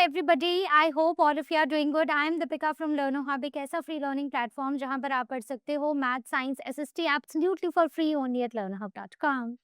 everybody. I hope all of you are doing good. I am Deepika from Learno Hub, एक ऐसा free learning platform जहां पर आप पढ़ सकते हो math science SST absolutely for free only at learnohub.com.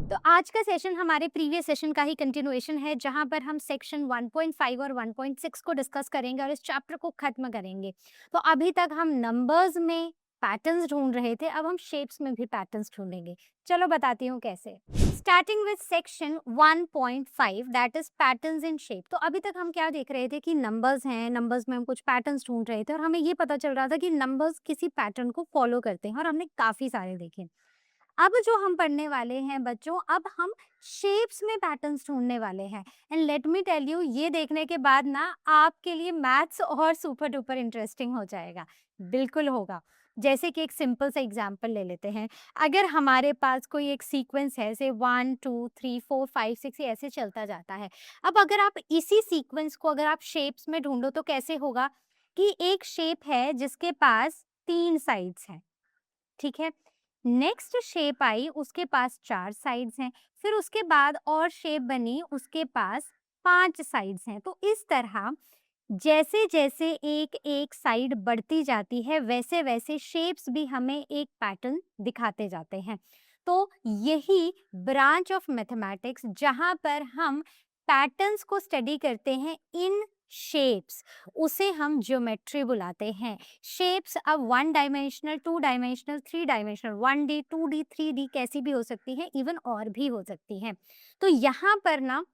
तो आज का सेशन हमारे प्रीवियस सेशन का ही कंटिन्यूएशन है जहां पर हम सेक्शन 1.5 और 1.6 को डिस्कस करेंगे और इस चैप्टर को खत्म करेंगे। तो अभी तक हम नंबर्स में पैटर्न्स ढूंढ रहे थे, अब हम शेप्स में भी पैटर्न्स ढूंढेंगे। चलो बताती हूँ कैसे। Starting with section 1.5 that is patterns in shape. तो अभी तक हम क्या देख रहे थे कि नंबर्स हैं, नंबर्स में हम कुछ पैटर्न्स ढूंढ रहे थे और हमें ये पता चल रहा था कि नंबर्स किसी पैटर्न को फॉलो करते हैं और हमने काफी सारे देखे। अब जो हम पढ़ने वाले हैं बच्चों, अब हम शेप्स में पैटर्न्स ढूंढने वाले हैं। And let me tell you, ये देखने के बाद ना आपके लिए मैथ्स और सुपर डुपर इंटरेस्टिंग हो जाएगा। बिल्कुल होगा। जैसे कि एक सिंपल सा एग्जांपल ले लेते हैं। अगर हमारे पास कोई एक सीक्वेंस है, से 1 2 3 4 5 6 ये ऐसे चलता जाता है। अब अगर आप इसी सीक्वेंस को अगर आप शेप्स में ढूंढो तो कैसे होगा कि एक शेप है जिसके पास 3 साइड्स हैं, ठीक है। नेक्स्ट शेप आई, उसके पास 4 साइड्स हैं। फिर उसके बाद और शेप बनी, उसके पास 5 साइड्स हैं। तो इस तरह जैसे जैसे एक एक साइड बढ़ती जाती है वैसे वैसे शेप्स भी हमें एक पैटर्न दिखाते जाते हैं। तो यही ब्रांच ऑफ मैथमेटिक्स जहाँ पर हम पैटर्न्स को स्टडी करते हैं इन शेप्स, उसे हम ज्योमेट्री बुलाते हैं। शेप्स अब 1 dimensional, 2 dimensional, 3 dimensional, 1D 2D 3D कैसी भी हो सकती है, इवन और भी हो सकती हैं। तो यहाँ पर ना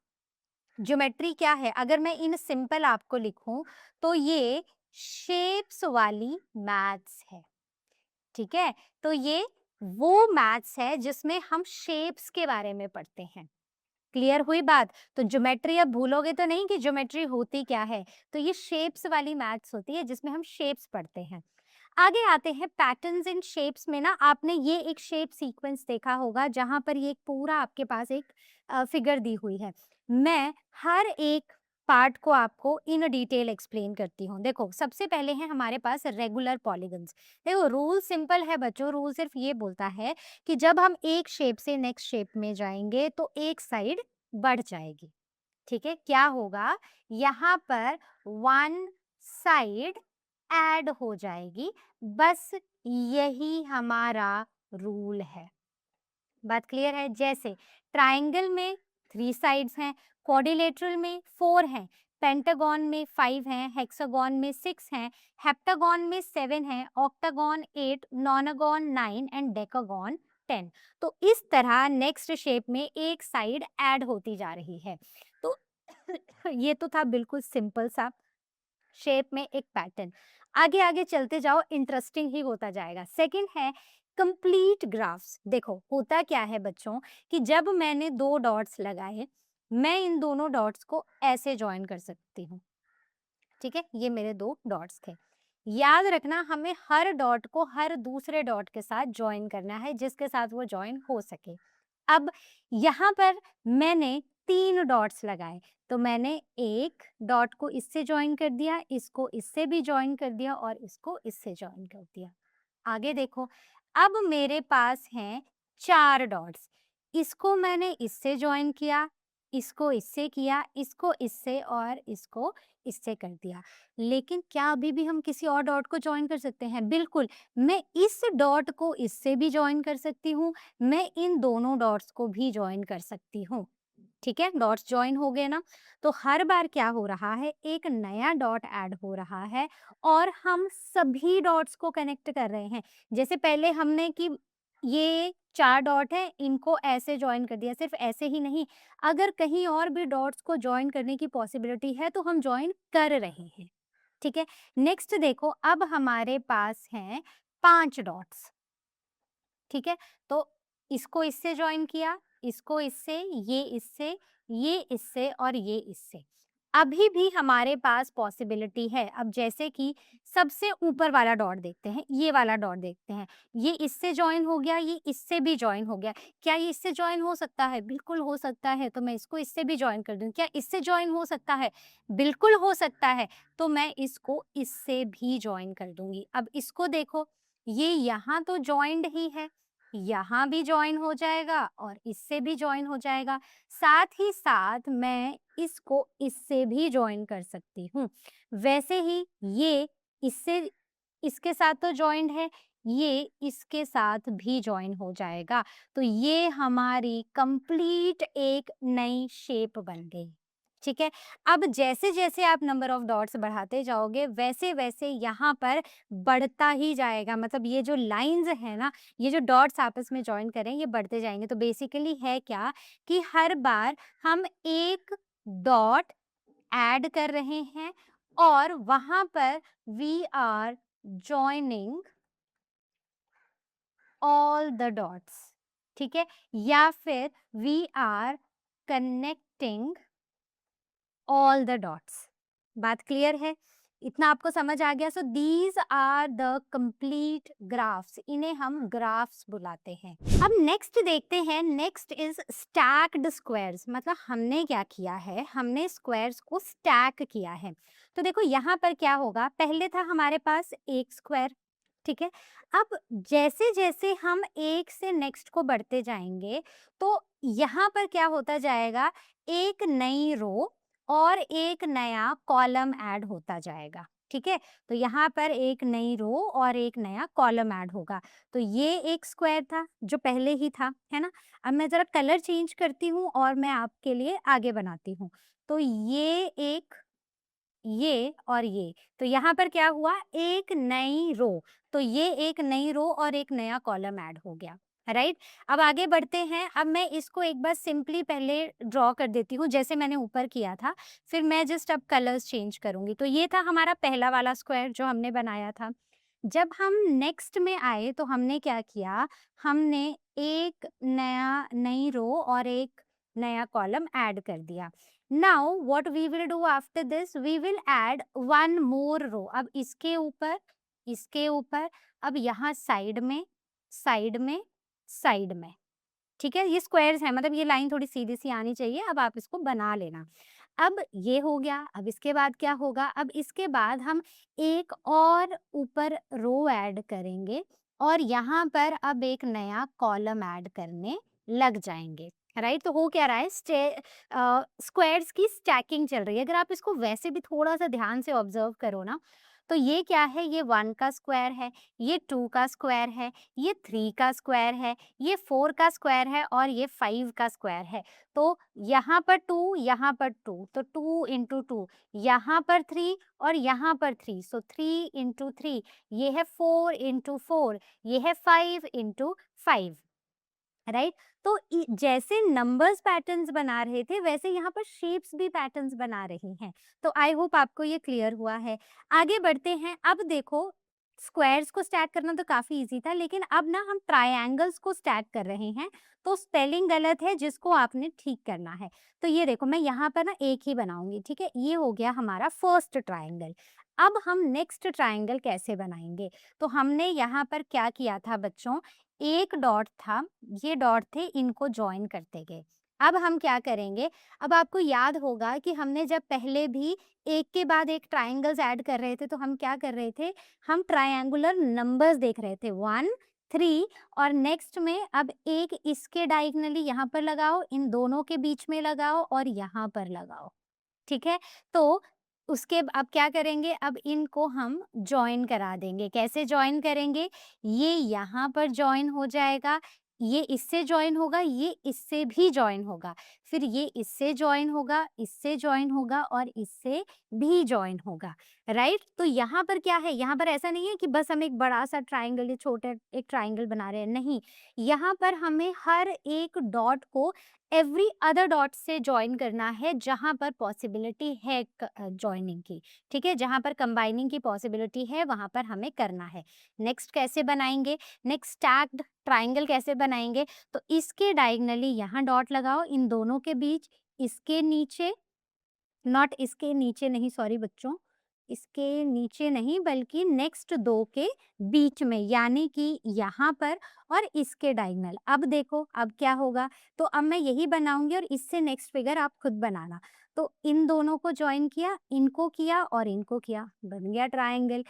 ज्योमेट्री क्या है, अगर मैं इन सिंपल आपको लिखूं तो ये शेप्स वाली मैथ्स है, ठीक है। तो ये वो मैथ्स है जिसमें हम शेप्स के बारे में पढ़ते हैं। क्लियर हुई बात। तो ज्योमेट्री अब भूलोगे तो नहीं कि ज्योमेट्री होती क्या है। तो ये शेप्स वाली मैथ्स होती है जिसमें हम शेप्स पढ़ते हैं। आगे आते हैं पैटर्न्स इन शेप्स में। ना आपने ये एक शेप सीक्वेंस देखा होगा जहां पर ये एक पूरा आपके पास एक फिगर दी हुई है। मैं हर एक पार्ट को आपको इन डिटेल एक्सप्लेन करती हूँ। देखो सबसे पहले है हमारे पास रेगुलर पॉलीगन्स। देखो रूल सिंपल है बच्चों, रूल सिर्फ ये बोलता है कि जब हम एक शेप से नेक्स्ट शेप में जाएंगे तो एक साइड बढ़ जाएगी, ठीक है। क्या होगा, यहाँ पर 1 साइड ऐड हो जाएगी, बस यही हमारा रूल है। बात क्लियर है। जैसे ट्राइंगल में 3 साइड्स हैं, क्वाड्रिलेटरल में 4 हैं, पेंटागन में 5 हैं, हेक्सागन में 6 हैं, हेप्टागन में 7 हैं, ऑक्टागन 8, नोनागन 9 एंड डेकागन 10। तो इस तरह नेक्स्ट शेप में एक साइड ऐड होती जा रही है। तो ये तो था बिल्कुल सिंपल सा शेप में एक पैटर्न। आगे आगे चलते जाओ, इंटरेस्टिंग ही होता जाएगा। सेकंड है कंप्लीट ग्राफ्स। देखो होता क्या है बच्चों कि जब मैंने 2 डॉट्स लगाए, मैं इन दोनों डॉट्स को ऐसे ज्वाइन कर सकती हूँ, ठीक है। ये मेरे 2 डॉट्स थे। याद रखना हमें हर डॉट को हर दूसरे डॉट के साथ ज्वाइन करना है जिसके साथ वो ज्वाइन हो सके। अब यहाँ पर मैंने 3 डॉट्स लगाए, तो मैंने एक डॉट को इससे ज्वाइन कर दिया, इसको इससे भी ज्वाइन कर दिया और इसको इससे ज्वाइन कर दिया। आगे देखो, अब मेरे पास हैं 4 डॉट्स। इसको मैंने इससे ज्वाइन किया, इसको इससे किया, इसको इससे और इसको इससे कर दिया। लेकिन क्या अभी भी हम किसी और डॉट को ज्वाइन कर सकते हैं? बिल्कुल। मैं इस डॉट को इससे भी ज्वाइन कर सकती हूँ, मैं इन दोनों डॉट्स को भी ज्वाइन कर सकती हूँ, ठीक है। डॉट्स ज्वाइन हो गए ना। तो हर बार क्या हो रहा है, एक नया डॉट ऐड हो रहा है और हम सभी डॉट्स को कनेक्ट कर रहे हैं। जैसे पहले हमने कि ये 4 डॉट है, इनको ऐसे ज्वाइन कर दिया, सिर्फ ऐसे ही नहीं, अगर कहीं और भी डॉट्स को ज्वाइन करने की पॉसिबिलिटी है तो हम ज्वाइन कर रहे हैं, ठीक है। नेक्स्ट देखो, अब हमारे पास हैं 5 डॉट्स, ठीक है। तो इसको इससे ज्वाइन किया, इसको इससे, ये इससे और ये इससे। अभी भी हमारे पास पॉसिबिलिटी है। अब जैसे कि सबसे ऊपर वाला डॉट देखते हैं, ये वाला डॉट देखते हैं, ये इससे ज्वाइन हो गया, ये इससे भी ज्वाइन हो गया। क्या ये इससे ज्वाइन हो सकता है? बिल्कुल हो सकता है। तो मैं इसको इससे भी ज्वाइन कर दूं। क्या इससे ज्वाइन हो सकता है? बिल्कुल हो सकता है। तो मैं इसको इससे भी ज्वाइन कर दूंगी। अब इसको देखो, ये यहाँ तो जॉइंड ही है, यहाँ भी जॉइन हो जाएगा और इससे भी जॉइन हो जाएगा। साथ ही साथ मैं इसको इससे भी जॉइन कर सकती हूँ। वैसे ही ये इससे इसके साथ तो जॉइंड है, ये इसके साथ भी जॉइन हो जाएगा। तो ये हमारी कंप्लीट एक नई शेप बन गई। ठीक है? अब जैसे-जैसे आप नंबर ऑफ डॉट्स बढ़ाते जाओगे, वैसे-वैसे यहाँ पर बढ़ता ही जाएगा। मतलब ये जो लाइन्स हैं ना, ये जो डॉट्स आपस में जॉइन करें, ये बढ़ते जाएँगे। तो बेसिकली है क्या कि हर बार हम एक डॉट ऐड कर रहे हैं और वहाँ पर we are joining all the dots. ठीक है? या फिर we are connecting all the dots. बात क्लियर है? इतना आपको समझ आ गया? So these are the complete graphs, इन्हें हम ग्राफ्स बुलाते हैं। अब नेक्स्ट देखते हैं, नेक्स्ट इज स्टैक्ड स्क्वायर्स। मतलब हमने क्या किया है, हमने स्क्वायर्स को स्टैक किया है। तो देखो यहाँ पर क्या होगा, पहले था हमारे पास एक स्क्वायर, ठीक है? अब जैसे जैसे हम एक से नेक्स्ट को बढ़ते जाएंगे, तो यहाँ पर क्या होता जाएगा, एक नई रो और एक नया कॉलम ऐड होता जाएगा। ठीक है? तो यहाँ पर एक नई रो और एक नया कॉलम ऐड होगा। तो ये एक स्क्वायर था जो पहले ही था, है ना? अब मैं जरा कलर चेंज करती हूँ और मैं आपके लिए आगे बनाती हूँ। तो ये एक, ये और ये, तो यहाँ पर क्या हुआ, एक नई रो। तो ये एक नई रो और एक नया कॉलम ऐड हो गया, राइट? अब आगे बढ़ते हैं। अब मैं इसको एक बार सिंपली पहले ड्रॉ कर देती हूँ जैसे मैंने ऊपर किया था, फिर मैं जस्ट अब कलर्स चेंज करूंगी। तो ये था हमारा पहला वाला स्क्वायर जो हमने बनाया था। जब हम नेक्स्ट में आए तो हमने क्या किया, हमने एक नई रो और एक नया कॉलम ऐड कर दिया। Now what we will do after this, we will add one more row. अब इसके ऊपर, इसके ऊपर, अब यहाँ साइड में, साइड में, साइड में। ठीक है? ये स्क्वायर्स हैं, मतलब ये लाइन थोड़ी सीधी-सी आनी चाहिए। अब आप इसको बना लेना। अब ये हो गया, अब इसके बाद क्या होगा, अब इसके बाद हम एक और ऊपर रो ऐड करेंगे और यहाँ पर अब एक नया कॉलम ऐड करने लग जाएँगे, राइट? तो हो क्या रहा है, स्क्वायर्स की स्टैकिंग चल रही है। अगर आप इसको वैसे भी थोड़ा-सा ध्यान से ऑब्जर्व करो ना, तो ये क्या है, ये 1 का स्क्वायर है, ये 2 का स्क्वायर है, ये 3 का स्क्वायर है, ये 4 का स्क्वायर है और ये 5 का स्क्वायर है। तो यहाँ पर 2, यहाँ पर 2, तो 2 इंटू 2, यहाँ पर 3 और यहाँ पर 3, सो 3 इंटू 3, ये है 4 इंटू 4, ये है 5 इंटू 5, राइट? तो जैसे नंबर्स पैटर्न्स बना रहे थे, वैसे यहाँ पर शेप्स भी पैटर्न्स बना रही हैं। तो आई होप आपको ये क्लियर हुआ है। आगे बढ़ते हैं। अब देखो, स्क्वायर्स को स्टैक करना तो काफी इजी था, लेकिन अब ना हम ट्रायंगल्स को स्टैक कर रहे हैं। तो स्पेलिंग गलत है, जिसको आपने ठीक करना है। तो ये देखो, मैं यहाँ पर ना एक ही बनाऊंगी, ठीक है? ये हो गया हमारा फर्स्ट ट्रायंगल। अब हम नेक्स्ट ट्रायंगल कैसे बनाएंगे? तो हमने यहाँ पर क्या किया था बच्चों, एक डॉट था, ये डॉट थे, इनको जॉइन करते गए। अब हम क्या करेंगे, अब आपको याद होगा कि हमने जब पहले भी एक के बाद एक ट्रायंगल्स ऐड कर रहे थे, तो हम क्या कर रहे थे, हम ट्रायंगुलर नंबर्स देख रहे थे, 1, 3, और नेक्स्ट में अब एक इसके डायगोनली यहाँ पर लगाओ, इन दोनों के बीच में लगाओ और यहाँ पर लगाओ। ठीक है? तो उसके अब क्या करेंगे, अब इनको हम जॉइन करा देंगे। कैसे जॉइन करेंगे? ये यहाँ पर जॉइन हो जाएगा, ये इससे जॉइन होगा, ये इससे भी जॉइन होगा, फिर ये इससे जॉइन होगा, इससे जॉइन होगा और इससे भी जॉइन होगा, राइट? तो यहाँ पर क्या है, यहाँ पर ऐसा नहीं है कि बस हम एक बड़ा-सा ट्रायंगल या छोटा एक ट्रायंगल बना रहे हैं, नहीं। यहाँ पर हमें हर एक डॉट को एवरी अदर डॉट से जॉइन करना है जहाँ पर पॉसिबिलिटी है जॉइनिंग की। ठीक है? जहाँ पर कंबाइनिंग की पॉसिबिलिटी है, वहाँ पर हमें करना है। नेक्स्ट कैसे बनाएंगे, नेक्स्ट स्टैक्ड ट्राइंगल कैसे बनाएंगे, तो इसके डायगनली यहाँ डॉट लगाओ, इन दोनों के बीच, इसके नीचे, नॉट इसके नीचे नहीं, सॉरी बच्चों, इसके नीचे नहीं बल्कि नेक्स्ट दो के बीच में, यानी कि यहाँ पर और इसके डायगोनल। अब देखो अब क्या होगा, तो अब मैं यही बनाऊंगी और इससे नेक्स्ट फिगर आप खुद बनाना। तो इन दोनों को ज्वाइन किया, इनको किया और इनको किया, बन गया ट्रायंगल।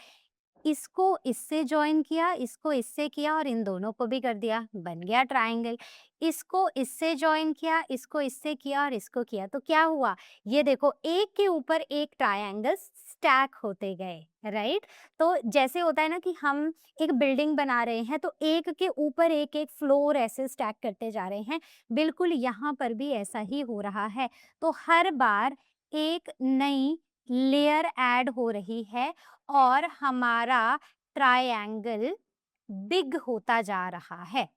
इसको इससे जॉइन किया, इसको इससे किया और इन दोनों को भी कर दिया, बन गया ट्राइंगल। इसको इससे जॉइन किया, इसको इससे किया और इसको किया, तो क्या हुआ? ये देखो एक के ऊपर एक ट्रायंगल स्टैक होते गए, राइट? तो जैसे होता है ना कि हम एक बिल्डिंग बना रहे हैं तो एक के ऊपर एक एक फ्लोर ऐसे स्टैक करते जा रहे हैं, बिल्कुल यहाँ पर भी ऐसा ही हो रहा है। तो हर बार एक नई लेयर ऐड हो रही है और हमारा ट्रायंगल बिग होता जा रहा है,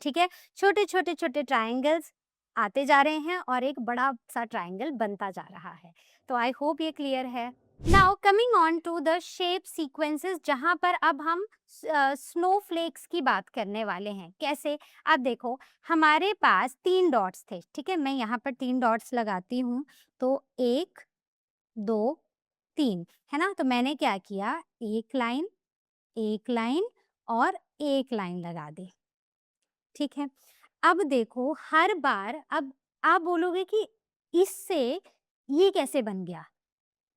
ठीक है? छोटे छोटे छोटे ट्रायंगल्स आते जा रहे हैं और एक बड़ा सा ट्रायंगल बनता जा रहा है। तो आई होप ये क्लियर है। Now coming on to the shape sequences, जहां पर अब हम स्नोफ्लेक्स की बात करने वाले हैं। कैसे? अब देखो, हमारे पास 3 डॉट्स थे, ठीक है? मैं यहाँ पर 3 डॉट्स लगाती हूँ, तो 1 2 3, है ना? तो मैंने क्या किया, एक लाइन और एक लाइन लगा दी, ठीक है? अब देखो हर बार, अब आप बोलोगे कि इससे ये कैसे बन गया?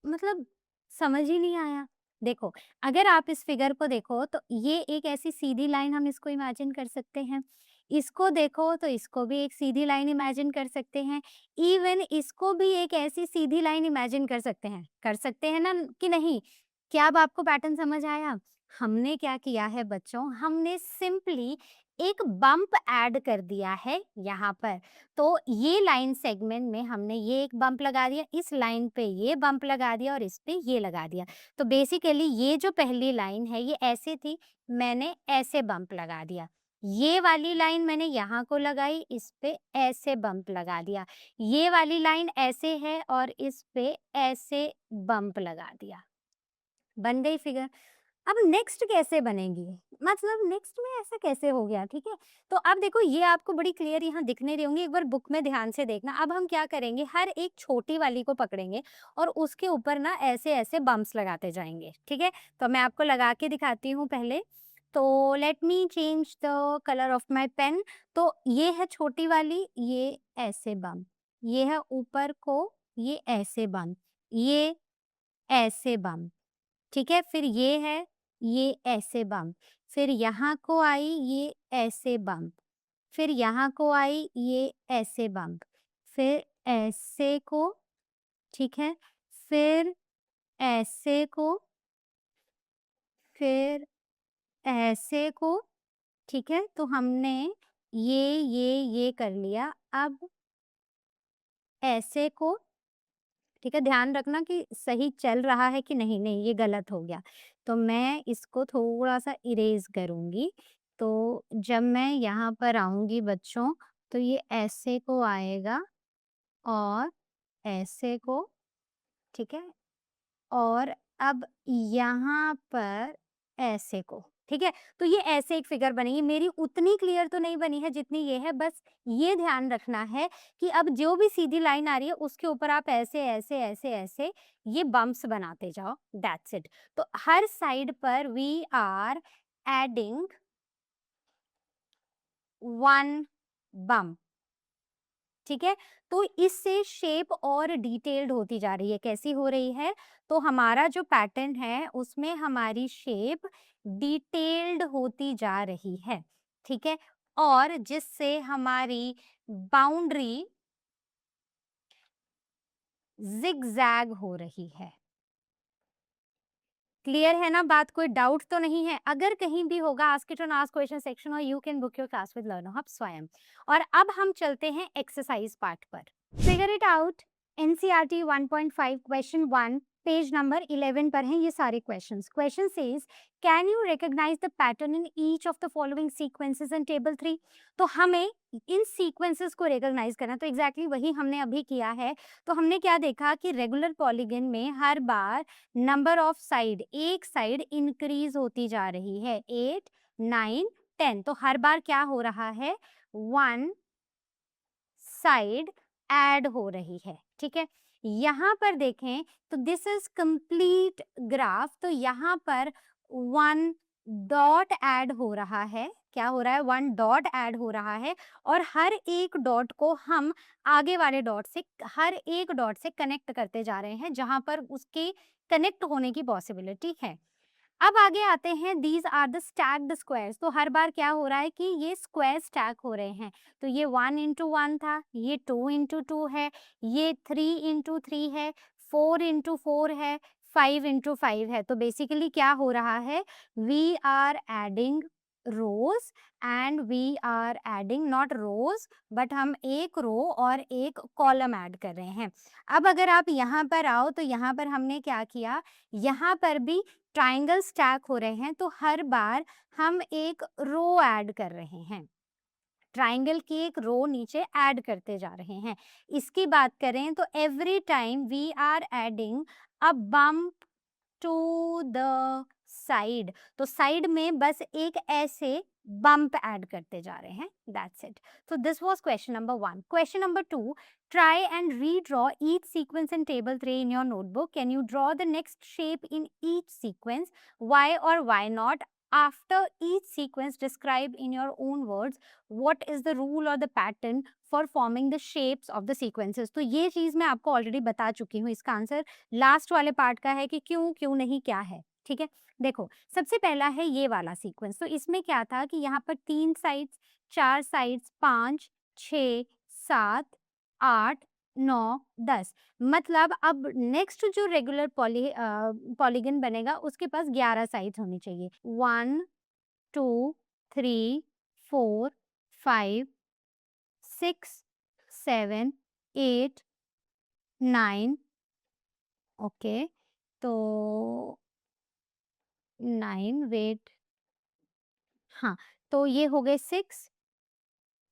मतलब समझ ही नहीं आया। देखो, अगर आप इस फिगर को देखो तो ये एक ऐसी सीधी लाइन हम इसको इमेजिन कर सकते हैं। इसको देखो तो इसको भी एक सीधी लाइन इमेजिन कर सकते हैं। इवन इसको भी एक ऐसी सीधी लाइन इमेजिन कर सकते हैं। कर सकते हैं ना कि नहीं? क्या अब आपको पैटर्न समझ आया? हमने क्या किया है बच्चों, हमने सिंपली एक बम्प ऐड कर दिया है यहाँ पर। तो ये लाइन सेगमेंट में हमने ये एक बम्प लगा दिया, इस लाइन पे ये बम्प लगा दिया और इस पे ये लगा दिया। तो बेसिकली ये जो पहली लाइन है ये ऐसे थी, मैंने ऐसे बम्प लगा दिया। ये वाली लाइन मैंने यहाँ को लगाई, इस पे ऐसे बम्प लगा दिया। ये वाली लाइन ऐसे है और इस पे ऐसे बम्प लगा दिया। बन गई फिगर। अब नेक्स्ट कैसे बनेगी? मतलब नेक्स्ट में ऐसा कैसे हो गया, ठीक है? तो अब देखो ये आपको बड़ी क्लियर यहाँ दिखने रही होंगी, एक बार बुक में ध्यान से देखना। अब हम क्या करेंगे, हर एक छोटी वाली को पकड़ेंगे और उसके ऊपर ना ऐसे-ऐसे बम्प्स लगाते जाएँगे, ठीक है? तो मैं आपको लगा के दिखाती हूँ पहले। तो let me change the colour of my pen. तो ये है छोटी वाली, ये ऐसे बम्प, ये है ऊपर को, ये ऐसे बम्प, ये ऐसे बम्प, ठीक है? फिर ये है, ये ऐसे बम्प, फिर यहाँ को आई ये ऐसे बम्प, फिर यहाँ को आई ये ऐसे बम्प, फिर ऐसे को, ठीक है? फिर ऐसे को, फिर ऐसे को, ठीक है? तो हमने ये कर लिया। अब ऐसे को, ठीक है? ध्यान रखना कि सही चल रहा है कि नहीं, नहीं ये गलत हो गया। तो मैं इसको थोड़ा-सा इरेज़ करूँगी। तो जब मैं यहाँ पर आऊँगी बच्चों, तो ये ऐसे को आएगा और ऐसे को, ठीक है? और अब यहाँ पर ऐसे को, ठीक है? तो ये ऐसे एक फिगर बनेगी। मेरी उतनी क्लियर तो नहीं बनी है जितनी ये है, बस ये ध्यान रखना है कि अब जो भी सीधी लाइन आ रही है उसके ऊपर आप ऐसे, ऐसे, ऐसे, ऐसे ये बम्प्स बनाते जाओ, दैट्स इट। तो हर साइड पर वी आर एडिंग 1 बम्प, ठीक है? तो इससे शेप और डिटेल्ड होती जा रही है। कैसी हो रही है? तो हमारा जो पैटर्न है उसमें हमारी शेप डिटेल्ड होती जा रही है, ठीक है? और जिससे हमारी बाउंड्री ज़िगज़ैग हो रही है। क्लियर है ना बात? कोई डाउट तो नहीं है? अगर कहीं भी होगा, ask it on ask question section और you can book your class with learner hub स्वयं। और अब हम चलते हैं एक्सरसाइज पार्ट पर। Figure it out. NCERT 1.5 question 1 page number 11 पर हैं ये सारे क्वेश्चंस। Question says can you recognise the pattern in each of the following sequences in table 3। तो हमें इन सीक्वेंसेस को रिकॉग्नाइज करना, तो एग्जैक्टली वही हमने अभी किया है। तो हमने क्या देखा कि रेगुलर पॉलीगन में हर बार नंबर ऑफ साइड, एक साइड इंक्रीज होती जा रही है, 8 9 10। तो हर बार क्या हो रहा है, 1 साइड ऐड हो रही है, ठीक है? यहाँ पर देखें तो दिस इज कंप्लीट ग्राफ। तो यहाँ पर 1 डॉट ऐड हो रहा है। क्या हो रहा है? 1 डॉट ऐड हो रहा है और हर एक डॉट को हम आगे वाले डॉट से, हर एक डॉट से कनेक्ट करते जा रहे हैं जहां पर उसके कनेक्ट होने की पॉसिबिलिटी है। अब आगे आते हैं, these are the stacked squares. तो हर बार क्या हो रहा है कि ये स्क्वायर स्टैक हो रहे हैं। तो ये 1 into 1 था, ये 2 into 2 है, ये 3 into 3 है, 4 into 4 है, 5 into 5 है। तो बेसिकली क्या हो रहा है, we are adding rows and we are adding not rows, but हम एक रो और एक कॉलम ऐड कर रहे हैं। अब अगर आप यहाँ पर आओ तो यहाँ पर हमने क्या किया, यहाँ पर भी ट्राइंगल स्टैक हो रहे हैं, तो हर बार हम एक रो ऐड कर रहे हैं, ट्राइंगल की एक रो नीचे ऐड करते जा रहे हैं। इसकी बात करें तो every time we are adding a bump to the side. तो साइड में बस एक ऐसे बम्प ऐड करते जा रहे हैं, दैट्स इट। तो this was question number 1। Question number 2, try and redraw each sequence in table 3 in your notebook. Can you draw the next shape in each sequence? Why or why not? After each sequence, describe in your own words what is the rule or the pattern for forming the shapes of the sequences. तो ये चीज मैं आपको already बता चुकी हूँ। इसका answer last वाले पार्ट का है कि क्यों क्यों नहीं क्या है, ठीक है। देखो, सबसे पहला है ये वाला सीक्वेंस। तो इसमें क्या था कि यहाँ पर 3 साइड्स, 4 साइड्स, 5, 6, 7, 8, 9, 10। मतलब अब नेक्स्ट जो रेगुलर पॉलीगन बनेगा उसके पास 11 साइड्स होनी चाहिए। 1, 2, 3, 4, 5, 6, 7, 8, 9। ओके, तो 9, वेट, हाँ, तो ये हो गए 6,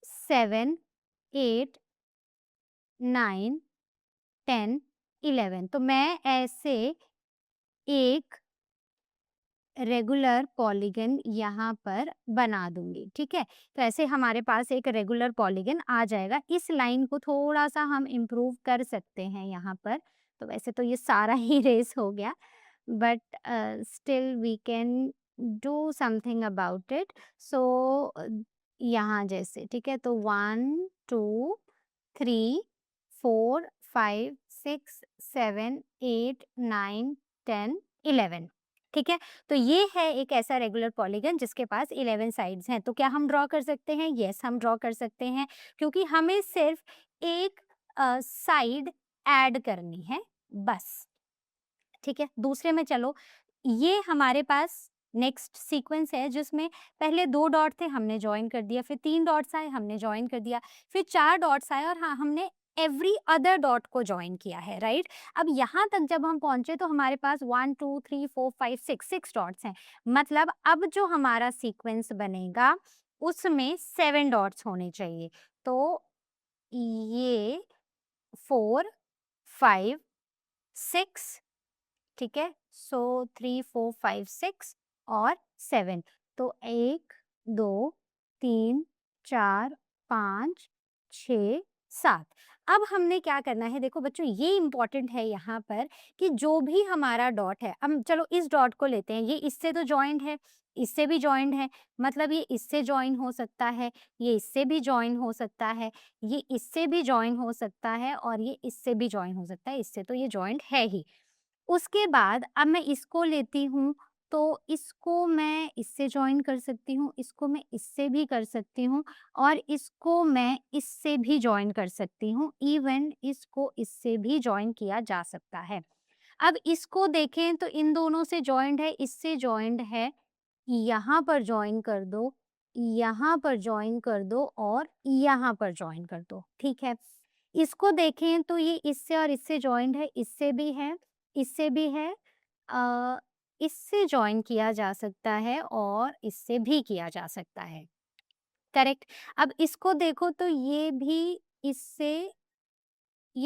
7, 8, 9, 10, 11। तो मैं ऐसे एक रेगुलर पॉलीगन यहाँ पर बना दूंगी, ठीक है। तो ऐसे हमारे पास एक रेगुलर पॉलीगन आ जाएगा। इस लाइन को थोड़ा सा हम इम्प्रूव कर सकते हैं यहाँ पर। तो वैसे तो ये सारा ही रेस हो गया, but still we can do something about it. So यहाँ जैसे, ठीक है, तो 1, 2, 3, 4, 5, 6, 7, 8, 9, 10, 11, ठीक है। तो ये है एक ऐसा रेगुलर पॉलीगन जिसके पास 11 साइड्स हैं। तो क्या हम ड्रॉ कर सकते हैं? यस, हम ड्रॉ कर सकते हैं, क्योंकि हमें सिर्फ एक साइड ऐड करनी है बस, ठीक है। दूसरे में चलो, ये हमारे पास नेक्स्ट सीक्वेंस है जिसमें पहले 2 डॉट थे, हमने जॉइन कर दिया, फिर 3 डॉट्स आए, हमने जॉइन कर दिया, फिर 4 डॉट्स आए और हाँ, हमने एवरी अदर डॉट को जॉइन किया है, राइट। अब यहाँ तक जब हम पहुंचे तो हमारे पास 1, 2, 3, 4, 5, 6 डॉट्स हैं। मतलब अब जो हमारा सीक्वेंस बनेगा उसमें 7 डॉट्स होने चाहिए। तो ये 4, 5, 6, ठीक है। सो 3, 4, 5, 6 और 7। तो 1, 2, 3, 4, 5, 6, 7। अब हमने क्या करना है, देखो बच्चों, ये इंपॉर्टेंट है यहाँ पर कि जो भी हमारा डॉट है, हम चलो इस डॉट को लेते हैं, ये इससे तो जॉइंड है, इससे भी जॉइंड है, मतलब ये इससे जॉइन हो सकता है, ये इससे भी जॉइन हो सकता है, ये इससे भी जॉइन हो सकता है और ये इससे भी जॉइन हो सकता है। इससे तो ये जॉइंट है ही। उसके बाद अब मैं इसको लेती हूँ, तो इसको मैं इससे जॉइन कर सकती हूँ, इसको मैं इससे भी कर सकती हूँ और इसको मैं इससे भी जॉइन कर सकती हूँ, इवन इसको इससे भी जॉइन किया जा सकता है। अब इसको देखें तो इन दोनों से जॉइंड है, इससे जॉइंड है, यहाँ पर जॉइन कर दो, यहाँ पर जॉइन कर दो और यहाँ पर जॉइन कर दो, ठीक है। इसको देखें तो ये इससे और इससे जॉइंड है, इससे भी है, इससे भी है, अ, इससे जॉइन किया जा सकता है और इससे भी किया जा सकता है, करेक्ट। अब इसको देखो तो ये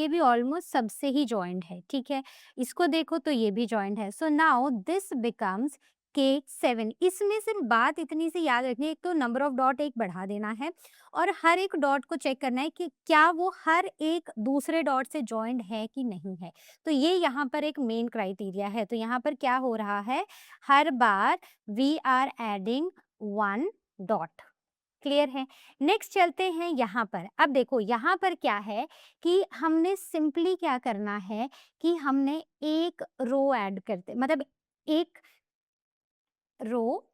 भी ऑलमोस्ट सबसे ही जॉइंड है, ठीक है। इसको देखो तो ये भी जॉइंड है। So now this becomes K7। इसमें सिर्फ बात इतनी सी याद रखनी है, एक तो नंबर ऑफ डॉट एक बढ़ा देना है और हर एक डॉट को चेक करना है कि क्या वो हर एक दूसरे डॉट से जॉइंड है कि नहीं है। तो ये यहाँ पर एक मेन क्राइटेरिया है। तो यहाँ पर क्या हो रहा है, हर बार we are adding 1 dot. Clear है। नेक्स्ट चलते हैं यहाँ पर। अब देखो यहाँ पर क्या है कि हमने सिंपली क्या करना है कि हमने एक रो ऐड करते, मतलब एक रो,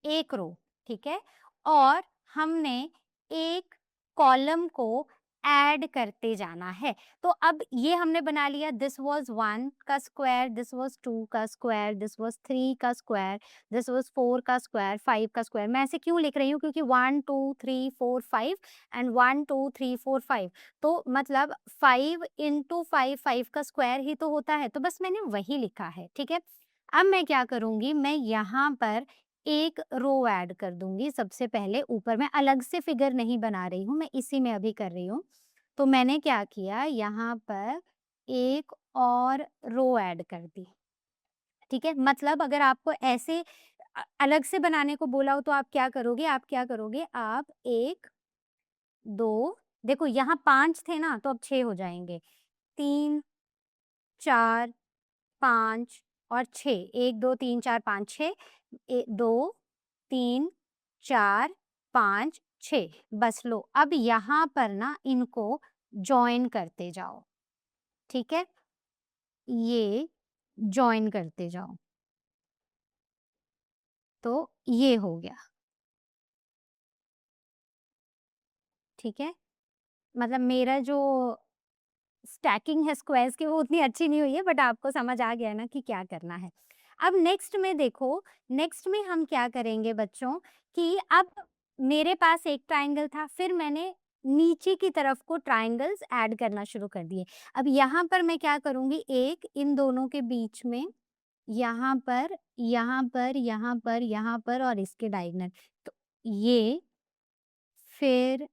एक रो, ठीक है, और हमने एक कॉलम को ऐड करते जाना है। तो अब ये हमने बना लिया, दिस वाज 1 का स्क्वायर, दिस वाज 2 का स्क्वायर, दिस वाज 3 का स्क्वायर, दिस वाज 4 का स्क्वायर, 5 का स्क्वायर। मैं ऐसे क्यों लिख रही हूँ? क्योंकि 1 2 3 4 5 एंड 1 2 3 4 5, तो मतलब 5 इंटू 5 5 का स्क्वायर ही तो होता है, तो बस मैंने वही लिखा है, ठीक है। अब मैं क्या करूंगी, मैं यहाँ पर एक रो ऐड कर दूंगी। सबसे पहले ऊपर मैं अलग से फिगर नहीं बना रही हूँ, मैं इसी में अभी कर रही हूँ। तो मैंने क्या किया, यहाँ पर एक और रो ऐड कर दी, ठीक है। मतलब अगर आपको ऐसे अलग से बनाने को बोला हो तो आप क्या करोगे, आप 1 2, देखो यहाँ 5 थे ना, तो अब 6 हो जाएंगे, 3 4 5 और 6, 1 2 3 4 5 6, 2 3 4 5 6, बस लो। अब यहाँ पर ना इनको जॉइन करते जाओ, ठीक है, ये जॉइन करते जाओ, तो ये हो गया, ठीक है। मतलब मेरा जो स्टैकिंग है स्क्वायर्स की वो उतनी अच्छी नहीं हुई है, बट आपको समझ आ गया ना कि क्या करना है। अब नेक्स्ट में देखो, नेक्स्ट में हम क्या करेंगे बच्चों, कि अब मेरे पास एक ट्रायंगल था, फिर मैंने नीचे की तरफ को ट्रायंगल्स ऐड करना शुरू कर दिए। अब यहाँ पर मैं क्या करूँगी, एक इन दोनों के बीच में, यहाँ पर, यहाँ पर, यहाँ पर, यहाँ पर और इसके डायगोनल, तो ये, फिर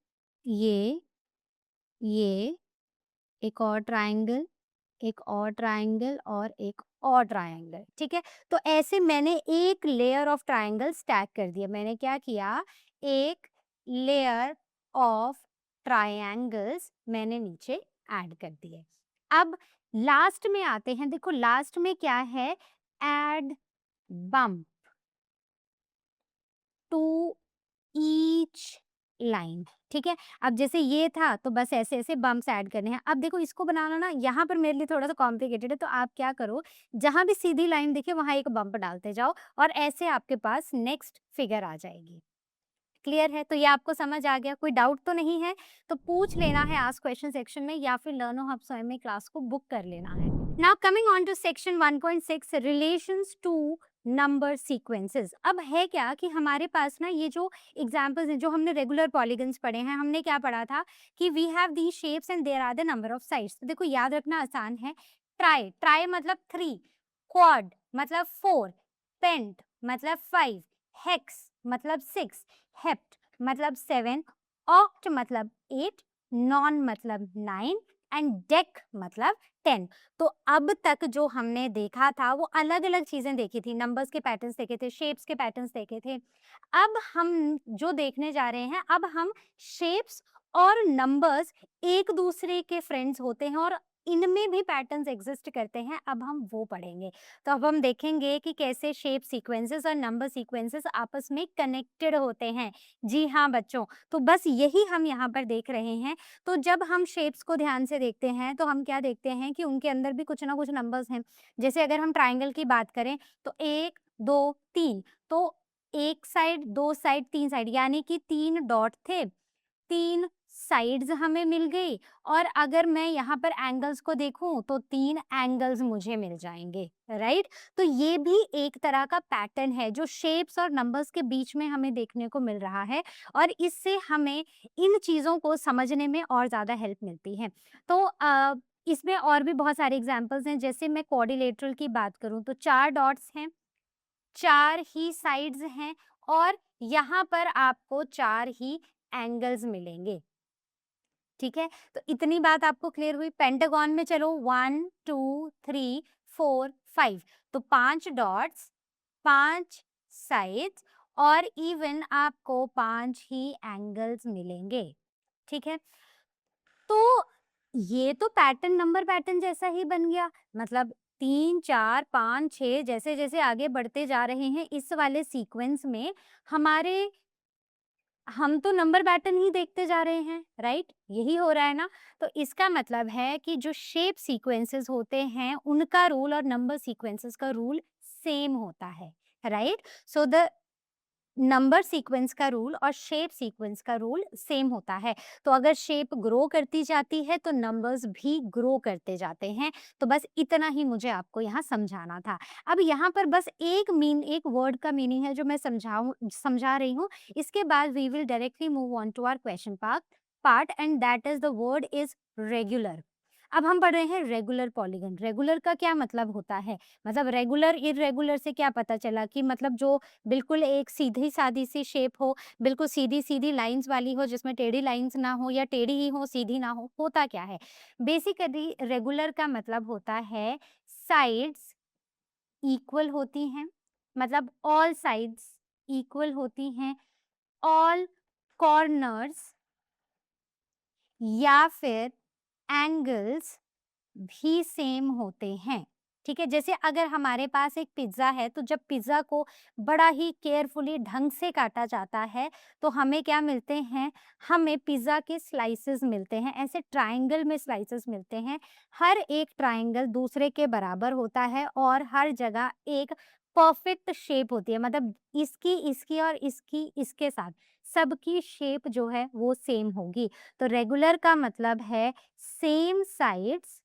ये, एक और ट्रायंगल, एक और ट्रायंगल और एक और ट्रायंगल, ठीक है। तो ऐसे मैंने एक लेयर ऑफ ट्रायंगल स्टैक कर दिया। मैंने क्या किया, एक लेयर ऑफ ट्रायंगल्स मैंने नीचे ऐड कर दिए। अब लास्ट में आते हैं, देखो लास्ट में क्या है, add bump to each line, ठीक है। अब जैसे ये था तो बस ऐसे ऐसे बम्प्स ऐड करने हैं। अब देखो इसको बनाना ना यहाँ पर मेरे लिए थोड़ा सा कॉम्प्लिकेटेड है, तो आप क्या करो, जहां भी सीधी लाइन दिखे वहां एक बम्प डालते जाओ और ऐसे आपके पास नेक्स्ट फिगर आ जाएगी। क्लियर है? तो ये आपको समझ आ गया, कोई डाउट तो नहीं है? तो पूछ लेना है आस्क क्वेश्चन सेक्शन में, या फिर लर्नो हब स्वयं में क्लास को बुक कर लेना है। Now coming on to section 1.6, relations to number sequences. अब है क्या कि हमारे पास ना ये जो एग्जांपल्स हैं, जो हमने रेगुलर पॉलीगन्स पढ़े हैं, हमने क्या पढ़ा था कि we have the shapes and there are the number of sides. तो देखो याद रखना आसान है, ट्राई, ट्राई मतलब 3, क्वाड मतलब 4, पेंट मतलब 5, हेक्स मतलब 6, हेप्ट मतलब 7, ऑक्ट मतलब 8, नॉन मतलब 9 एंड डेक मतलब 10। तो अब तक जो हमने देखा था वो अलग अलग चीजें देखी थी, नंबर्स के पैटर्न्स देखे थे, शेप्स के पैटर्न्स देखे थे। अब हम जो देखने जा रहे हैं, अब हम शेप्स और नंबर्स एक दूसरे के फ्रेंड्स होते हैं और इनमें भी पैटर्न्स एग्जिस्ट करते हैं, अब हम वो पढ़ेंगे। तो अब हम देखेंगे कि कैसे शेप सीक्वेंसेस और नंबर सीक्वेंसेस आपस में कनेक्टेड होते हैं। जी हाँ बच्चों, तो बस यही हम यहाँ पर देख रहे हैं। तो जब हम शेप्स को ध्यान से देखते हैं तो हम क्या देखते हैं कि उनके अंदर भी कुछ ना कुछ नंबर्स हैं। जैसे अगर हम ट्राइंगल की बात करें तो 1 2 3, तो एक साइड, दो साइड, तीन साइड, यानी कि 3 डॉट थे, 3 साइड्स हमें मिल गई। और अगर मैं यहाँ पर एंगल्स को देखूं तो 3 एंगल्स मुझे मिल जाएंगे, राइट। तो ये भी एक तरह का पैटर्न है जो शेप्स और नंबर्स के बीच में हमें देखने को मिल रहा है, और इससे हमें इन चीज़ों को समझने में और ज़्यादा हेल्प मिलती है। तो इसमें और भी बहुत सारे एग्जाम्पल्स हैं। जैसे मैं क्वाड्रिलेटरल की बात करूं तो 4 डॉट्स हैं, 4 ही साइड्स हैं, और यहाँ पर आपको 4 ही एंगल्स मिलेंगे, ठीक है। तो इतनी बात आपको क्लियर हुई। पेंटागन में चलो 1 2 3 4 5, तो 5 डॉट्स, 5 साइड्स, और इवन आपको 5 ही एंगल्स मिलेंगे, ठीक है। तो ये तो पैटर्न नंबर पैटर्न जैसा ही बन गया। मतलब 3 4 5 6, जैसे जैसे आगे बढ़ते जा रहे हैं इस वाले सीक्वेंस में, हमारे हम तो नंबर पैटर्न ही देखते जा रहे हैं, राइट, यही हो रहा है ना। तो इसका मतलब है कि जो शेप सीक्वेंसेस होते हैं उनका रूल और नंबर सीक्वेंसेस का रूल सेम होता है। Right? So the number sequence का रूल और शेप सीक्वेंस का रूल सेम होता है। तो अगर शेप ग्रो करती जाती है तो नंबर्स भी ग्रो करते जाते हैं। तो बस इतना ही मुझे आपको यहाँ समझाना था। अब यहाँ पर बस एक वर्ड का मीनिंग है जो मैं समझा रही हूँ। इसके बाद we will directly move on to our question part and that is the word is regular. अब हम पढ़ रहे हैं रेगुलर पॉलीगन। रेगुलर का क्या मतलब होता है? मतलब रेगुलर इर्रेगुलर से क्या पता चला कि मतलब जो बिल्कुल एक सीधी-सादी सी शेप हो, बिल्कुल सीधी-सीधी लाइन्स वाली हो, जिसमें टेढ़ी लाइन्स ना हो या टेढ़ी ही हो, सीधी ना हो, होता क्या है? बेसिकली रेगुलर का मतलब होता है साइड्स इक्वल होती हैं, मतलब ऑल साइड्स इक्वल होती हैं, ऑल कॉर्नर्स या फिर एंगल्स भी सेम होते हैं। ठीक है? जैसे अगर हमारे पास एक पिज़्ज़ा है, तो जब पिज़्ज़ा को बड़ा ही केयरफुली ढंग से काटा जाता है, तो हमें क्या मिलते हैं? हमें पिज़्ज़ा के स्लाइसेस मिलते हैं, ऐसे ट्रायंगल में स्लाइसेस मिलते हैं। हर एक ट्रायंगल दूसरे के बराबर होता है और हर जगह एक परफेक्ट शेप होती है, मतलब इसकी और इसके साथ सबकी शेप जो है वो सेम होगी। तो रेगुलर का मतलब है same sides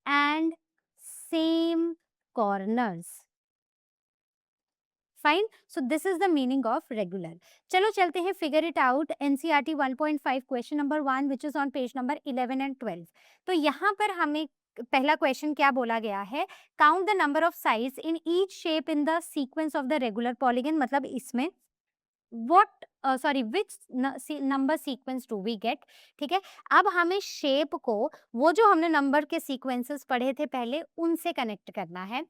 and same corners. Fine, so this is the meaning of regular. चलो चलते हैं figure it out NCERT 1.5 question number 1 which is on page number 11 and 12। तो यहाँ पर हमें पहला क्वेश्चन क्या बोला गया है? Count the number of sides in each shape in the sequence of the regular polygon. मतलब इसमें what sorry which number sequence do we get. ठीक है, अब हमें शेप को वो जो हमने नंबर के सीक्वेंसेस पढ़े थे पहले उनसे कनेक्ट करना है।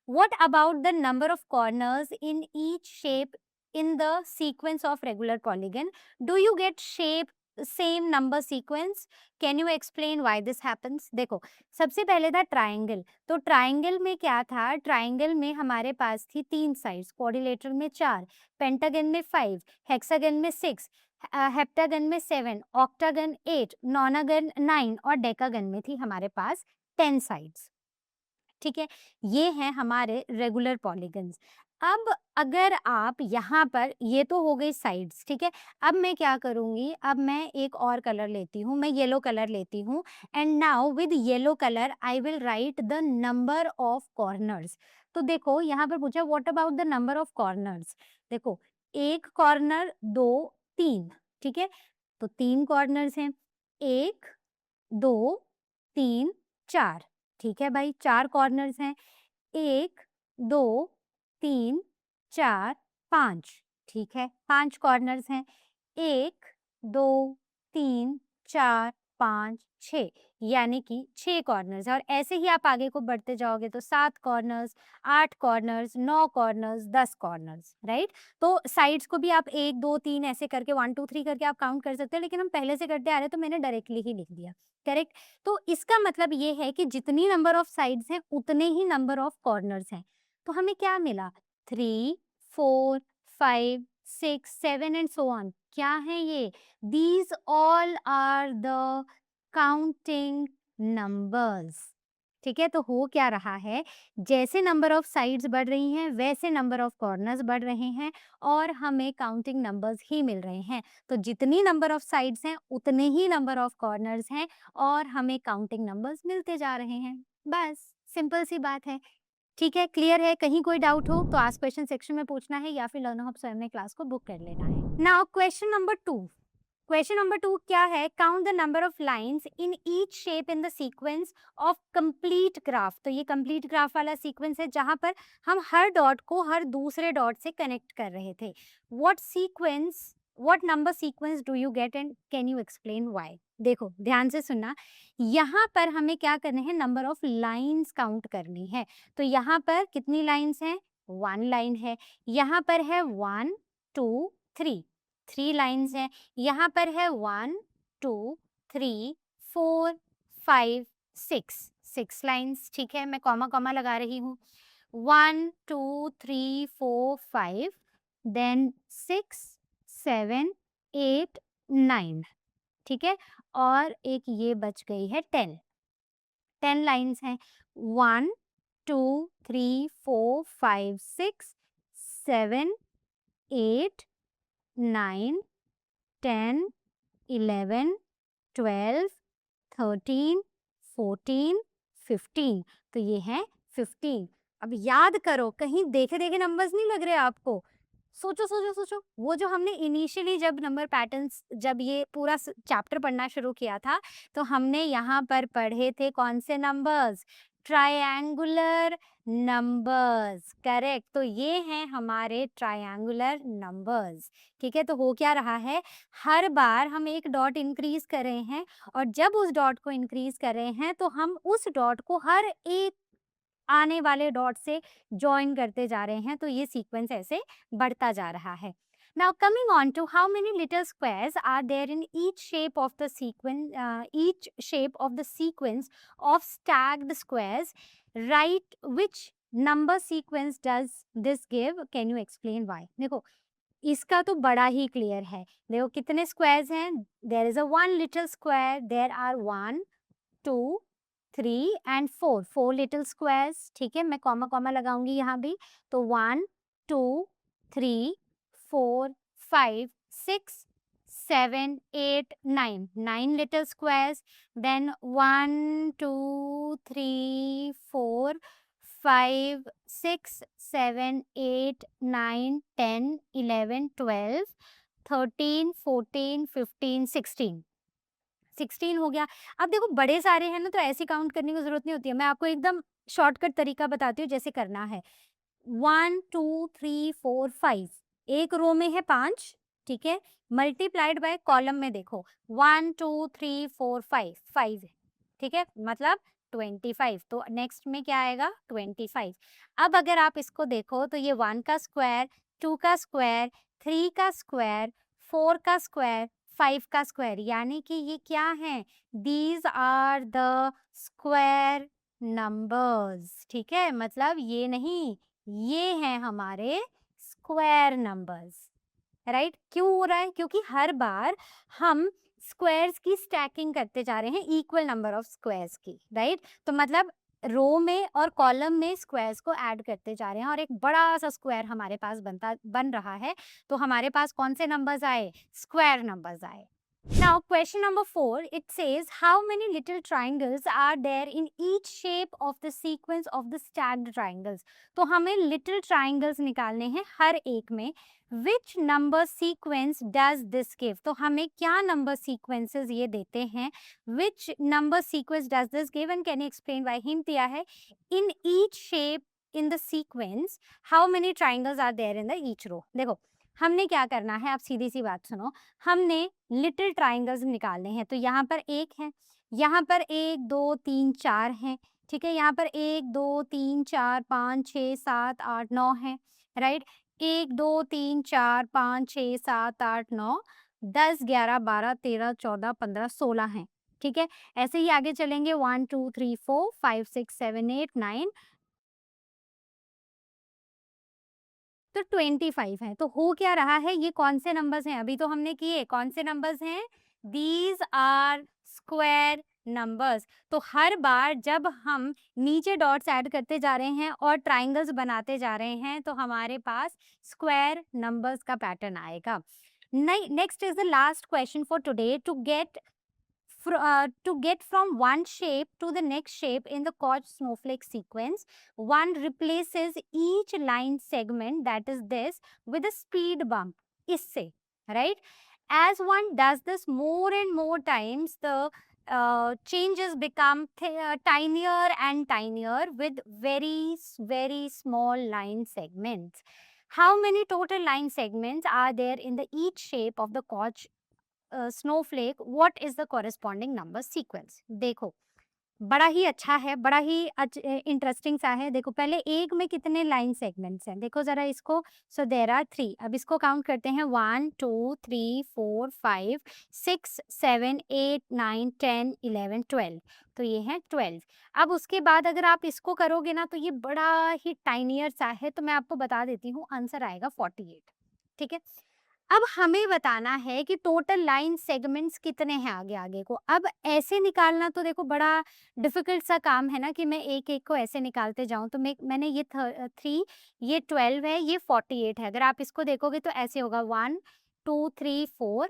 What about the number of corners in each shape in the sequence of regular polygon? Do you get shape same number sequence? Can you explain why this happens? देखो, सबसे पहले था ट्राइंगल। तो ट्राइंगल में क्या था? ट्राइंगल में हमारे पास थी 3 साइड्स, क्वाड्रिलेटरल में 4, पेंटागन में 5, हेक्सागन में 6, हेप्टागन में 7, ऑक्टागन 8, नॉनागन 9 और डेकागन में थी हमारे पास 10 साइड्स। ठीक है, ये हैं हमारे रेगुलर पॉलीगन्स। अब अगर आप यहाँ पर, ये तो हो गई साइड्स, ठीक है। अब मैं क्या करूँगी? अब मैं एक और कलर लेती हूँ, मैं येलो कलर लेती हूँ and now with yellow colour I will write the number of corners. तो देखो यहाँ पर पूछा what about the number of corners. देखो, 1 कॉर्नर, 2, 3, ठीक है। तो 3 कॉर्नर्स हैं, 1, 2, 3, 4, ठीक है भाई, 4 कॉर्नर्स हैं, 1, 2, 3, 4, 5, ठीक है, 5 कॉर्नर्स हैं, 1, 2, 3, 4, 5, 6, यानी कि 6 कॉर्नर्स है। और ऐसे ही आप आगे को बढ़ते जाओगे तो 7 corners, 8 corners, 9 corners, 10 corners, right? तो साइड्स को भी आप 1, 2, 3 ऐसे करके 1, 2, 3 करके आप काउंट कर सकते हो, लेकिन हम पहले से करते आ रहे हैं तो मैंने डायरेक्टली ही लिख दिया, करेक्ट? तो इसका मतलब ये है कि जितनी नंबर ऑफ साइड्स हैं उतने ही नंबर ऑफ कॉर्नर्स हैं। तो हमें क्या मिला? 3, 4, 5, 6, 7 एंड सो ऑन। क्या है ये? These all are the counting numbers. ठीक है, तो हो क्या रहा है? जैसे नंबर ऑफ साइड्स बढ़ रही हैं वैसे नंबर ऑफ कॉर्नर्स बढ़ रहे हैं और हमें काउंटिंग नंबर्स ही मिल रहे हैं। तो जितनी नंबर ऑफ साइड्स हैं उतने ही नंबर ऑफ कॉर्नर्स हैं और हमें काउंटिंग नंबर्स मिलते जा रहे हैं। बस सिंपल सी बात है। ठीक है, क्लियर है? कहीं कोई डाउट हो तो आस्क क्वेश्चन सेक्शन में पूछना है या फिर लर्नर हब स्वयं में क्लास को बुक कर लेना है। Now question number 2। Question number 2 क्या है? Count the number of lines in each shape in the sequence of complete graph. तो ये कंप्लीट ग्राफ वाला सीक्वेंस है जहां पर हम हर डॉट को हर दूसरे डॉट से कनेक्ट कर रहे थे। What number sequence do you get and can you explain why? देखो ध्यान से सुनना, यहाँ पर हमें क्या करने हैं? नंबर ऑफ लाइंस काउंट करनी है। तो यहाँ पर कितनी लाइंस हैं? 1 लाइन है। यहाँ पर है 1, 2, 3, 3 लाइंस हैं। यहाँ पर है 1, 2, 3, 4, 5, 6, 6 लाइंस। ठीक है, मैं कॉमा कॉमा लगा रही हूँ। 1, 2, 3, 4, 5, देन 6, 7, 8, 9, ठीक है। और एक ये बच गई है 10। 10 लाइंस हैं। 1, 2, 3, 4, 5, 6, 7, 8, 9, 10, 11, 12, 13, 14, 15। तो ये है 15। अब याद करो, कहीं देखे देखे नंबर्स नहीं लग रहे आपको? सोचो सोचो सोचो, वो जो हमने इनिशियली जब नंबर पैटर्न्स, जब ये पूरा चैप्टर पढ़ना शुरू किया था, तो हमने यहाँ पर पढ़े थे कौन से नंबर्स? Triangular numbers, correct. तो ये हैं हमारे ट्रायंगुलर नंबर्स। ठीक है, तो हो क्या रहा है, हर बार हम एक डॉट इंक्रीज कर रहे हैं, और जब उस डॉट को इंक्रीज कर रहे हैं तो हम उस डॉट को हर एक आने वाले डॉट से जॉइन करते जा रहे हैं, तो ये सीक्वेंस ऐसे बढ़ता जा रहा है। Now coming on to how many little squares are there in each shape of the sequence of stacked squares. Write which number sequence does this give? Can you explain why? देखो, इसका तो बड़ा ही clear है। देखो कितने squares हैं? There is a one little square, there are 1, 2, 3 and 4, 4 little squares. ठीक है, मैं कॉमा कॉमा लगाऊंगी यहाँ भी। तो 1, 2, 3, 4, 5, 6, 7, 8, 9, 9 little squares. Then 1, 2, 3, 4, 5, 6, 7, 8, 9, 10, 11, 12, 13, 14, 15, 16, 16 हो गया। अब देखो बड़े सारे हैं ना, तो ऐसी काउंट करने की जरूरत नहीं होती है। मैं आपको एकदम शॉर्टकट तरीका बताती हूँ जैसे करना है। 1, 2, 3, 4, 5, एक रो में है 5, ठीक है, मल्टीप्लाइड बाय कॉलम में देखो 1, 2, 3, 4, 5, 5 है, ठीक है, मतलब 25। तो नेक्स्ट में क्या आएगा? 25। अब अगर आप इसको देखो तो ये 1 का स्क्वायर, 2 का स्क्वायर, 3 का स्क्वायर, 4 का स्क्वायर, 5 का स्क्वायर, यानी कि ये क्या है? These are the square numbers. ठीक है, मतलब ये नहीं, ये हैं हमारे स्क्वायर नंबर्स। राइट, क्यों हो रहा है? क्योंकि हर बार हम स्क्वायर्स की स्टैकिंग करते जा रहे हैं, इक्वल नंबर ऑफ स्क्वायर्स की। राइट, तो मतलब रो में और कॉलम में स्क्वायर्स को ऐड करते जा रहे हैं, और एक बड़ा सा स्क्वायर हमारे पास बन रहा है। तो हमारे पास कौन से नंबर्स आए? स्क्वायर नंबर्स आए। Now question number 4, it says how many little triangles are there in each shape of the sequence of the stacked triangles. तो हमें little triangles निकालने हैं हर एक में। Which number sequence does this give? तो हमें क्या number sequences ये देते हैं? Which number sequence does this give and can you explain why? Hint दिया है, in each shape in the sequence how many triangles are there in the each row. देखो हमने क्या करना है, आप सीधी सी बात सुनो, हमने लिटिल ट्राइंगल्स निकालने हैं। तो यहाँ पर एक है, यहाँ पर 1, 2, 3, 4 हैं, ठीक है, यहाँ पर 1, 2, 3, 4, 5, 6, 7, 8, 9 है। राइट, 1, 2, 3, 4, 5, 6, 7, 8, 9, 10, 11, 12, 13, 14, 15, 16 हैं। ठीक है, ऐसे ही आगे चलेंगे 1, 2, 3, 4, 5, 6, 7, 8, 9, तो 25 है। तो हो क्या रहा है, ये कौन से नंबर्स हैं? अभी तो हमने किए, कौन से नंबर्स हैं? These are square numbers. तो हर बार जब हम नीचे डॉट्स ऐड करते जा रहे हैं और ट्राइंगल्स बनाते जा रहे हैं, तो हमारे पास स्क्वायर नंबर्स का पैटर्न आएगा। Next is the last question for today. To get from one shape to the next shape in the Koch snowflake sequence, one replaces each line segment, that is this, with a speed bump. Isse, right? As one does this more and more times, the changes become tinier and tinier with very small line segments. How many total line segments are there in the each shape of the Koch Snowflake? What is the corresponding number sequence? देखो बड़ा ही अच्छा है, बड़ा ही interesting सा है। देखो पहले एक में कितने लाइन सेगमेंट्स हैं, देखो जरा इसको। सो देर आर 3। अब इसको काउंट करते हैं, 1, 2, 3, 4, 5, 6, 7, 8, 9, 10, 11, 12। तो ये है 12। अब उसके बाद अगर आप इसको करोगे ना, तो ये बड़ा ही टाइनियर सा है। तो मैं आपको बता देती हूँ, आंसर आएगा 48। ठीक है, अब हमें बताना है कि टोटल लाइन सेगमेंट्स कितने हैं आगे आगे को। अब ऐसे निकालना तो देखो बड़ा डिफिकल्ट सा काम है ना कि मैं एक एक को ऐसे निकालते जाऊं। तो मैंने ये 3, ये 12 है, ये 48 है। अगर आप इसको देखोगे तो ऐसे होगा 1 2 3 4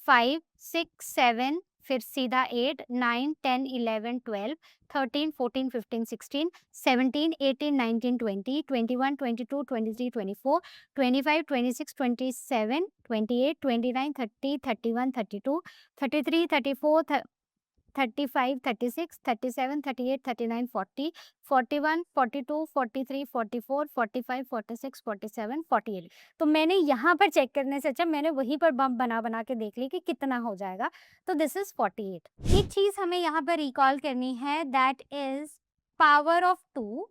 5 6 7, फिर सीधा 8 9 10 11 12 13 14 15 16 17 18 19 20 21 22 23 24 25 26 27 28 29 30 31 32 33 34 35 36 37 38 39 40 41 42 43 44 45 46 47 48। तो मैंने यहाँ पर चेक करने से अच्छा मैंने वहीं पर बम्प बना बना के देख ली कि कितना हो जाएगा। तो दिस इज 48। एक चीज हमें यहाँ पर रिकॉल करनी है, that is power of 2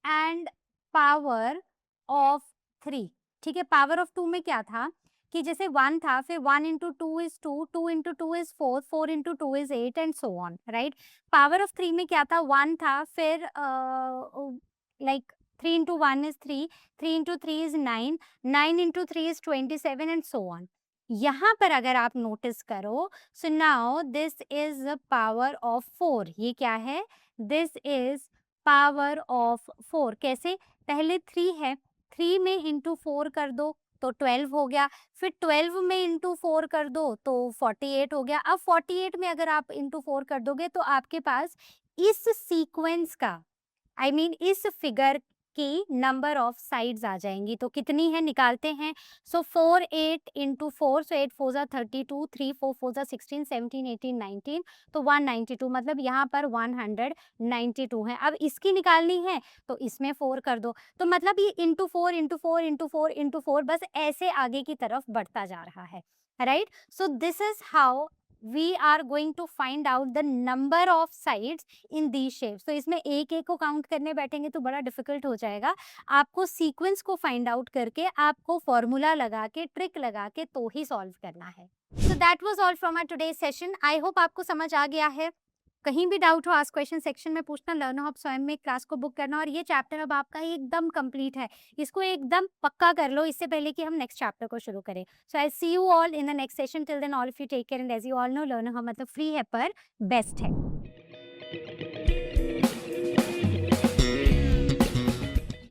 and power of 3। ठीक है, पावर ऑफ 2 में क्या था कि जैसे 1 था, फिर 1 into 2 is 2, 2 into 2 is 4, 4 into 2 is 8 and so on, right. Power of 3 में क्या था, 1 था, फिर like 3 into 1 is 3, 3 into 3 is 9, 9 into 3 is 27 and so on. यहाँ पर अगर आप नोटिस करो, so now this is power of 4। ये क्या है, दिस इज पावर ऑफ 4। कैसे, पहले 3 है, 3 में इंटू 4 कर दो तो 12 हो गया, फिर 12 में इंटू 4 कर दो तो 48 हो गया। अब 48 में अगर आप इंटू 4 कर दोगे तो आपके पास इस सीक्वेंस का, आई मीन इस फिगर की नंबर ऑफ साइड्स आ जाएंगी। तो कितनी है निकालते हैं। सो 4 8 इंटू 4, सो 8 4 32, 3 4 4 16 17 18 19, तो 192, मतलब यहाँ पर 192 है। अब इसकी निकालनी है तो इसमें 4 कर दो, तो मतलब ये इंटू 4 इंटू 4 इंटू 4 इंटू 4 बस ऐसे आगे की तरफ बढ़ता जा रहा है, right. So this is how we are going to find out the number of sides in these shapes। तो इसमें एक एक को काउंट करने बैठेंगे तो बड़ा डिफिकल्ट हो जाएगा। आपको सीक्वेंस को फाइंड आउट करके, आपको फॉर्मूला लगा के, ट्रिक लगा के तो ही सॉल्व करना है। So that was all from our today session. I hope आपको समझ आ गया है। कहीं भी डाउट हो आस्क क्वेश्चन सेक्शन में पूछना, लर्न हब स्वयं में क्लास को बुक करना। और ये चैप्टर अब आपका एकदम कंप्लीट है, इसको एकदम पक्का कर लो इससे पहले कि हम नेक्स्ट चैप्टर को शुरू करें। So I see you all in the next session. Till then all of you take care and as you all know, learn hub मतलब फ्री है पर बेस्ट है।